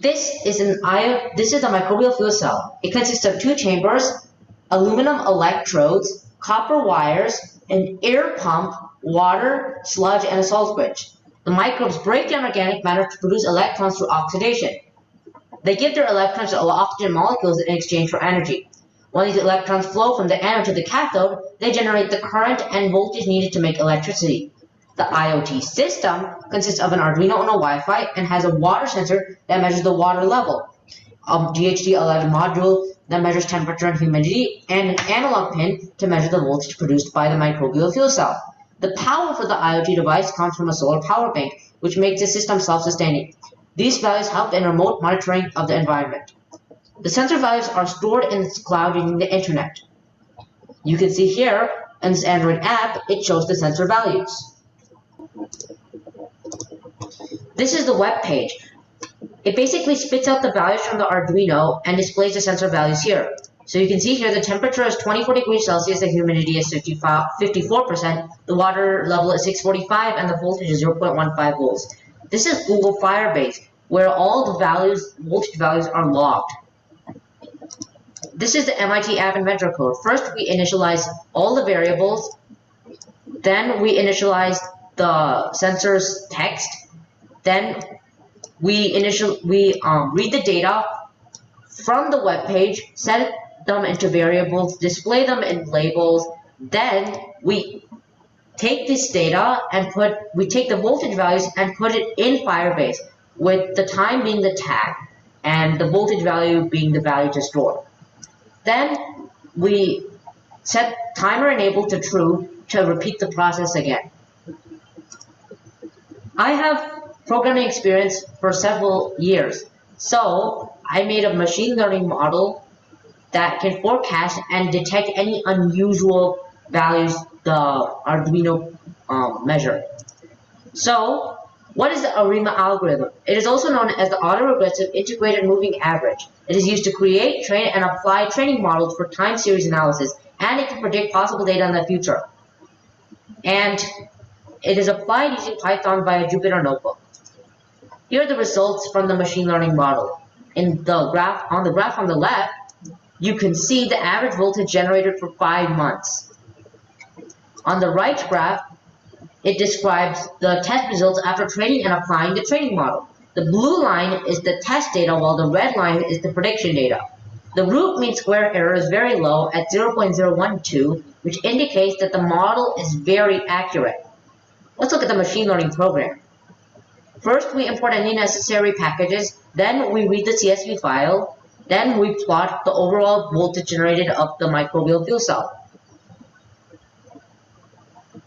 This is the microbial fuel cell. It consists of two chambers, aluminum electrodes, copper wires, an air pump, water, sludge, and a salt bridge. The microbes break down organic matter to produce electrons through oxidation. They give their electrons to oxygen molecules in exchange for energy. When these electrons flow from the anode to the cathode, they generate the current and voltage needed to make electricity. The IoT system consists of an Arduino and a Wi-Fi and has a water sensor that measures the water level, a GHD11 module that measures temperature and humidity, and an analog pin to measure the voltage produced by the microbial fuel cell. The power for the IoT device comes from a solar power bank, which makes the system self-sustaining. These values help in remote monitoring of the environment. The sensor values are stored in the cloud using the internet. You can see here in this Android app, it shows the sensor values. This is the web page. It basically spits out the values from the Arduino and displays the sensor values here. So you can see here the temperature is 24 degrees Celsius, the humidity is 54%, the water level is 645, and the voltage is 0.15 volts. This is Google Firebase, where all the voltage values are logged. This is the MIT App Inventor code. First, we initialize all the variables. Then we initialize the sensor's text. Then we read the data from the web page, set them into variables, display them in labels. Then we take this data and we take the voltage values and put it in Firebase, with the time being the tag and the voltage value being the value to store. Then we set timer enable to true to repeat the process again. I have programming experience for several years, so I made a machine learning model that can forecast and detect any unusual values the Arduino measure. So, what is the ARIMA algorithm? It is also known as the autoregressive integrated moving average. It is used to create, train, and apply training models for time series analysis, and it can predict possible data in the future. And it is applied using Python via Jupyter Notebook. Here are the results from the machine learning model. In the graph on the left, you can see the average voltage generated for 5 months. On the right graph, it describes the test results after training and applying the training model. The blue line is the test data, while the red line is the prediction data. The root mean square error is very low at 0.012, which indicates that the model is very accurate. Let's look at the machine learning program. First, we import any necessary packages, then we read the CSV file, then we plot the overall voltage generated of the microbial fuel cell.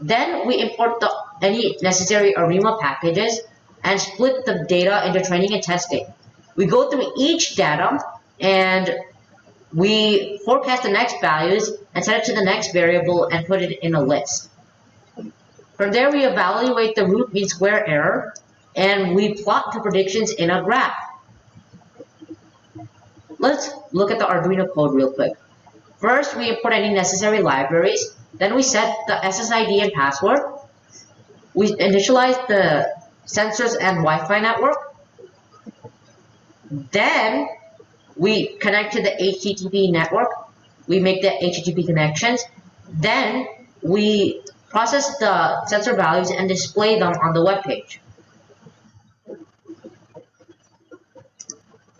Then we import any necessary ARIMA packages and split the data into training and testing. We go through each data and we forecast the next values and set it to the next variable and put it in a list. From there, we evaluate the root mean square error and we plot the predictions in a graph. Let's look at the Arduino code real quick. First, we import any necessary libraries. Then we set the SSID and password. We initialize the sensors and Wi-Fi network. Then we connect to the HTTP network. We make the HTTP connections. Then we process the sensor values and display them on the web page.